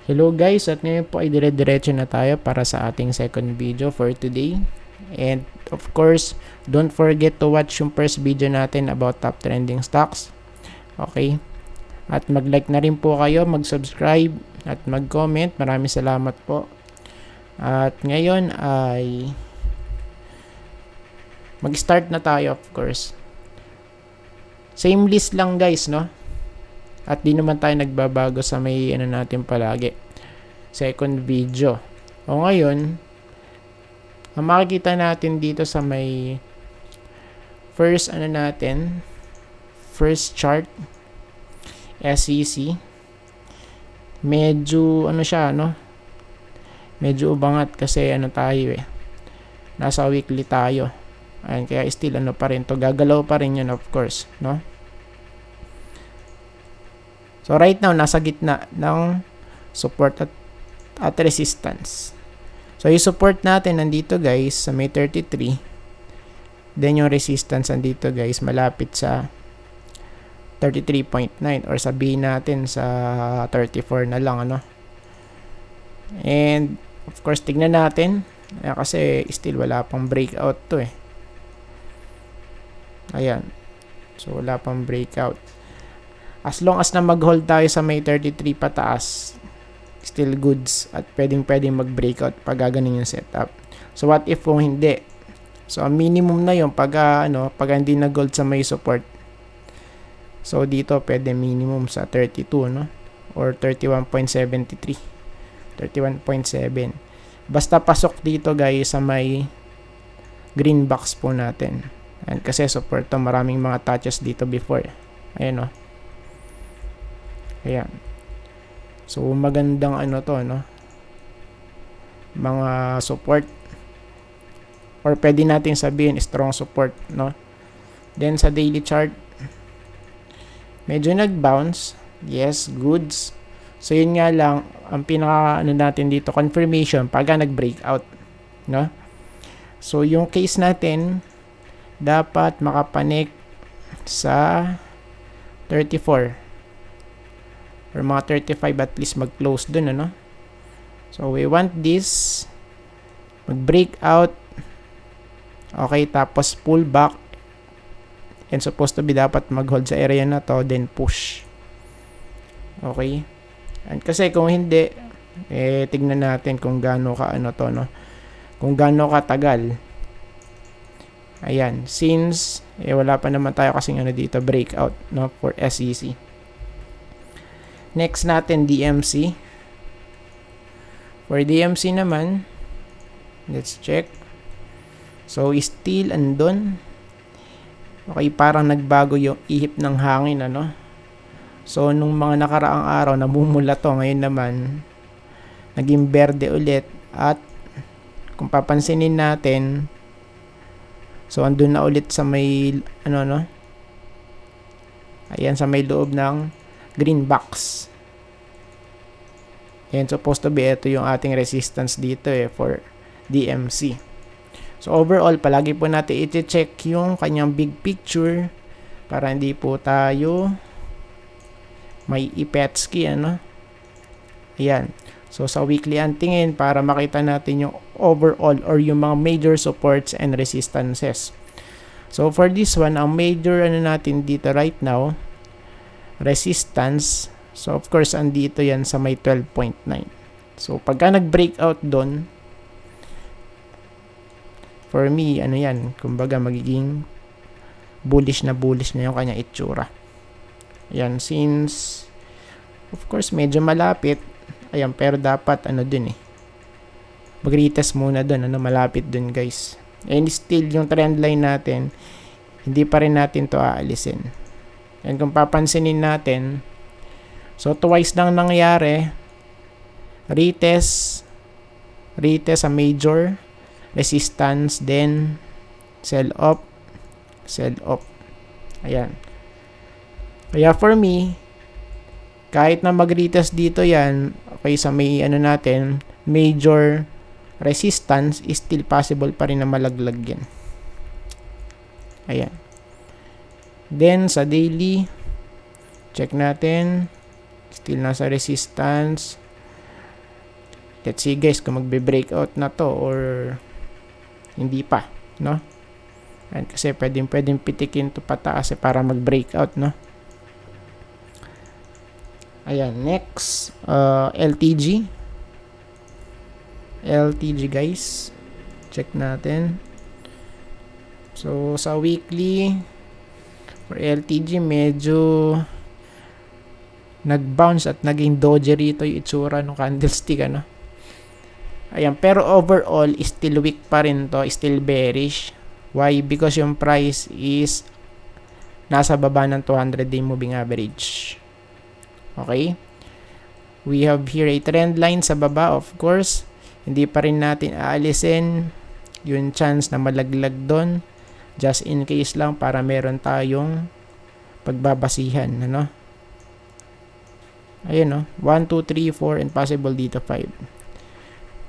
Hello guys, at ngayon po ay dire-diretso na tayo para sa ating second video for today. And of course, don't forget to watch yung first video natin about top trending stocks. Okay? At mag-like na rin po kayo, mag-subscribe at mag-comment. Maraming salamat po. At ngayon ay mag-start na tayo, of course. Same list lang guys, no? At di naman tayo nagbabago sa may natin palagi. Second video. O ngayon, ang makikita natin dito sa may first first chart, SEC. Medyo siya, no? Medyo ubangat kasi tayo nasa weekly tayo. Ayan, kaya still pa rin to, gagalaw pa rin yun, of course, no? So right now, nasa gitna ng support at resistance. So yung support natin nandito guys sa may 33. Then yung resistance nandito guys malapit sa 33.9 or sabihin natin sa 34 na lang And of course tignan natin kasi still wala pang breakout to Ayan. So wala pang breakout. As long as na mag-hold tayo sa may 33 pataas, still goods at pwedeng mag-breakout pag gaganin yung setup. So what if kung hindi? So ang minimum na yung pag hindi nag-hold sa may support. So dito pwede minimum sa 32 or 31.73. 31.7. Basta pasok dito guys sa may green box po natin. And kasi support to, maraming mga touches dito before. Ayan Ayan. So, magandang mga support. Or pwede natin sabihin, strong support, Then, sa daily chart, medyo nag-bounce. Yes, goods. So, yun nga lang, ang pinaka, natin dito, confirmation, pagka nag-breakout, So, yung case natin, dapat makapanik sa 34. Or mga 35 at least mag-close dun, So, we want this mag-break out. Okay, tapos pull back. And supposed to be dapat mag-hold sa area na to, then push. Okay? And kasi kung hindi, tignan natin kung gaano ka Kung gaano katagal. Ayan, since wala pa naman tayo kasing dito breakout, for SEC. Next natin, DMC. For DMC naman, let's check. So, still andun. Okay, parang nagbago yung ihip ng hangin, So, nung mga nakaraang araw, namumula to. Ngayon naman, naging berde ulit. At, kung papansinin natin, so, andun na ulit sa may, ayan, sa may loob ng green box. And supposed to be ito yung ating resistance dito for DMC. So overall, palagi po natin i-check yung kanyang big picture para hindi po tayo may ipetski, Ayan. So sa weekly ang tingin para makita natin yung overall or yung mga major supports and resistances. So for this one, ang major natin dito right now, resistance. So of course andito yan sa may 12.9. So pagka nag-breakout doon, for me yan, kumbaga magiging bullish na yung kanya itsura. Yan, since of course medyo malapit, ayan, pero dapat dun mag-retest muna dun, malapit dun guys. And still yung trend line natin, hindi pa rin natin to aalisin. And kung papansinin natin, so twice lang nangyari, retest sa major, resistance, then sell off. Ayan. Kaya for me, kahit na mag-retest dito yan, okay, sa may natin, major resistance, is still possible pa rin na malaglag yan. Ayan. Then, sa daily, check natin. Still nasa resistance. Let's see guys kung magbe-breakout na to or hindi pa, no? And kasi pwedeng pitikin to pataas para mag-breakout, no? Ayan, next, LTG. LTG guys. Check natin. So, sa weekly, for LTG, medyo nag-bounce at naging doji rito yung itsura ng candlestick, ano? Ayan, pero overall, still weak pa rin to, still bearish. Why? Because yung price is nasa baba ng 200-day moving average. Okay? We have here a trend line sa baba, of course. Hindi pa rin natin aalisin yung chance na malaglag doon. Just in case lang para meron tayong pagbabasihan, ano? Ayun, no? 1, 2, 3, 4, and possible dito 5.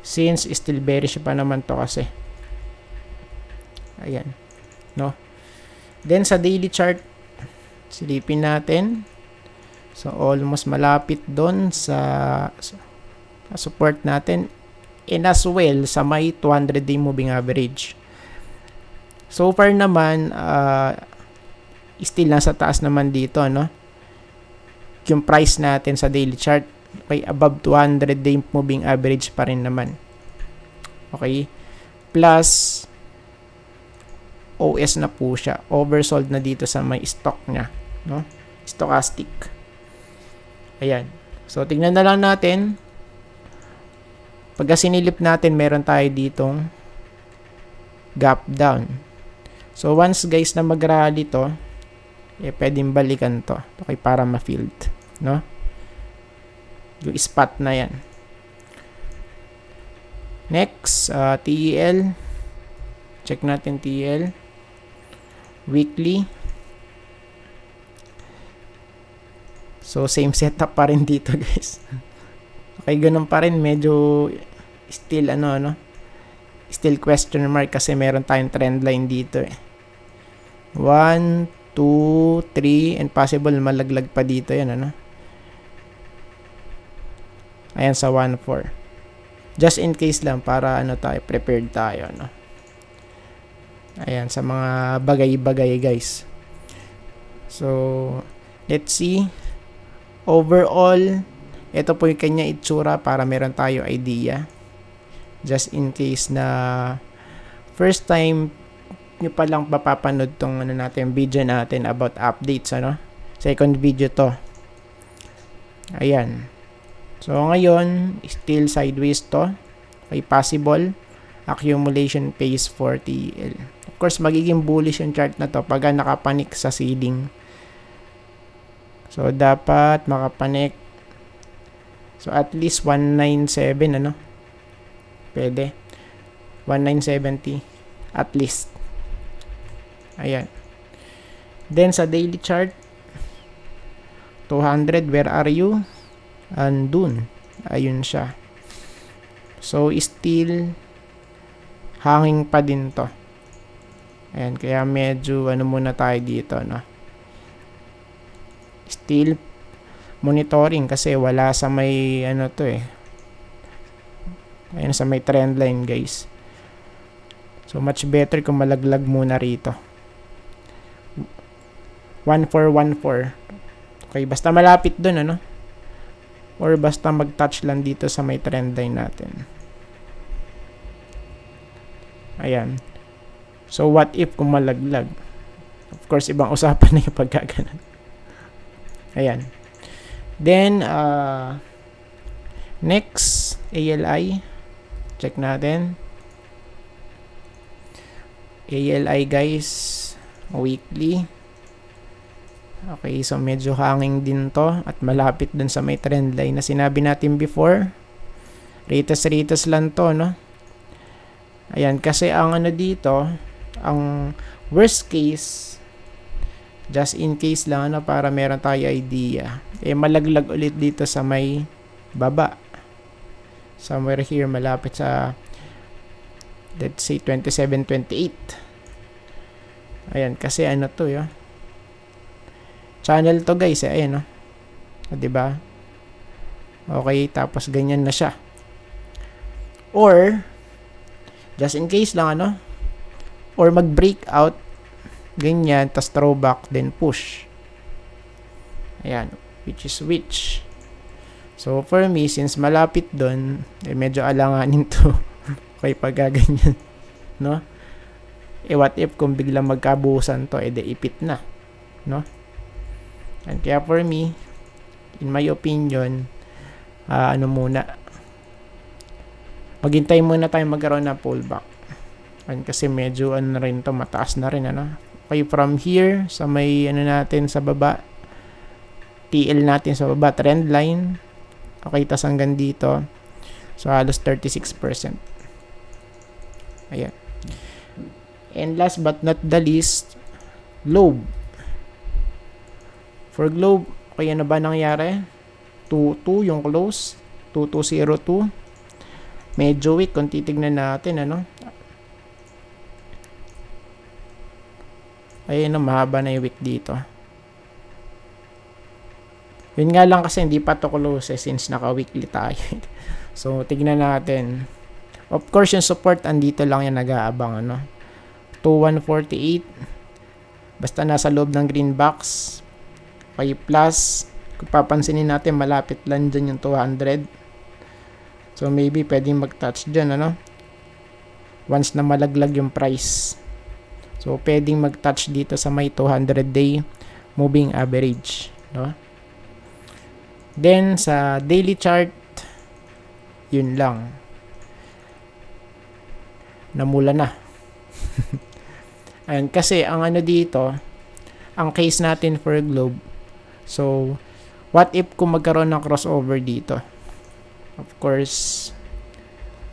Since still bearish pa naman to kasi. Ayan, no? Then sa daily chart, silipin natin. So almost malapit doon sa support natin, and as well sa may 200-day moving average. So far naman, still nasa taas naman dito, no? Yung price natin sa daily chart, okay, above 200-day moving average pa rin naman. Okay? Plus, OS na po siya. Oversold na dito sa may stock niya, no? Stochastic. Ayan. So, tingnan na lang natin. Pagka sinilip natin, meron tayo ditong gap down. So, once guys na mag-rally to, pwedeng balikan to. Okay, para ma-field, no? Yung spot na yan. Next, TEL. Check natin TEL. Weekly. So, same setup pa rin dito, guys. Okay, ganun pa rin. Medyo still, still question mark kasi meron tayong trend line dito, 1, 2, 3, and possible malaglag pa dito yan, Ayan sa 1, 4. Just in case lang para tayo, prepared tayo, Ayan, sa mga bagay-bagay, guys. So, let's see. Overall, ito po yung kanya itsura para meron tayo idea. Just in case na first time nyo palang mapapanood tong natin, video natin about updates, Second video to. Ayan. So, ngayon, still sideways to. Okay, possible accumulation phase for TEL. Of course, magiging bullish yung chart na to pag nakapanik sa ceiling. So, dapat makapanik. So, at least 197, Pwede. 1970. At least. Ayan. Then, sa daily chart, 200, where are you? Andun. Ayun siya. So, still hanging pa din to. Ayan, kaya medyo muna tayo dito, Still monitoring kasi wala sa may Ayan, sa may trend line, guys. So, much better kung malaglag muna rito. 1414. Okay, basta malapit dun, or basta mag-touch lang dito sa may trend line natin. Ayan. So, what if kung malaglag? Of course, ibang usapan na yung pagkaganan. Ayan. Then, next, ALI. Check natin. ALI, guys. Weekly. Okay, so medyo hanging din to at malapit dun sa may trend line na sinabi natin before. Ritas lang to, Ayan, kasi ang dito, ang worst case, just in case lang, para meron tayo idea, malaglag ulit dito sa may baba. Somewhere here, malapit sa, let's say, 27, 28. Ayan, kasi to, channel to, guys, ayan, diba? Okay, tapos ganyan na siya. Or, just in case lang, ano, or mag-breakout, ganyan, tas throwback, then push. Ayan, which is which. So, for me, since malapit doon, medyo alanganin to. Okay, pag ganyan, no? What if kung biglang magkabuhusan to, de ipit na, no? And kaya for me, in my opinion, ano muna, maghintay muna tayo magkaroon ng pullback. And kasi medyo ano rin to, mataas na rin, ano? Okay, from here, sa may ano natin sa baba, TL natin sa baba, trend line. Okay, tas hanggang dito. So, halos 36%. Ayan. And last but not the least, Globe. For Globe, okay, ano ba nangyari? 2.2 yung close. 2202. Medyo weak kung titignan natin, ano? Ayun, mahaba na yung week dito. Yun nga lang kasi hindi pa to close since naka-weekly tayo. So, tignan natin. Of course, yung support andito lang yan nag-aabang, ano? 2148. Basta nasa loob ng green box. Okay, plus. Kung papansinin natin, malapit lang dyan yung 200. So, maybe pwedeng mag-touch dyan, ano? Once na malaglag yung price. So, pwedeng mag-touch dito sa may 200-day moving average, no? Then, sa daily chart, yun lang. Namula na. Ayan, kasi ang ano dito, ang case natin for Globe. So, what if kung magkaroon ng crossover dito? Of course,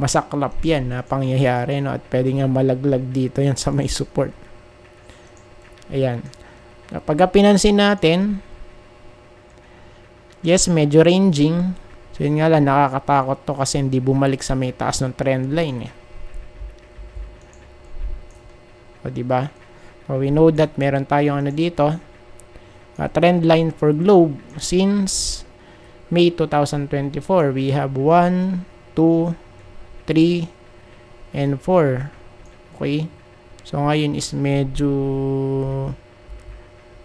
masaklap yan na pangyayari, no? At pwede nga malaglag dito yan sa may support. Ayan. Kapag pinansin natin, yes, medyo ranging. So, yun nga lang, nakakatakot to kasi hindi bumalik sa may taas ng trend line, eh. O, diba? So, we know that meron tayong ano dito, trend line for Globe since May 2024. We have 1, 2, 3, and 4. Okay? So, ngayon is medyo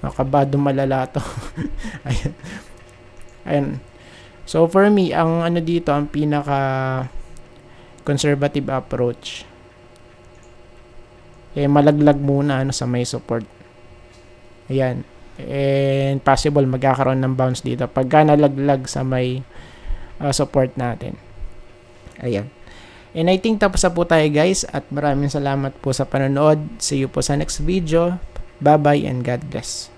nakabado malala to. Ayan. Ayan. So, for me, ang ano dito, ang pinaka conservative approach, malaglag muna ano, sa may support. Ayan. And possible magkakaroon ng bounce dito pagka nalaglag sa may support natin. Ayan. And I think tapos na po tayo, guys, at maraming salamat po sa panonood. See you po sa next video. Bye bye and God bless.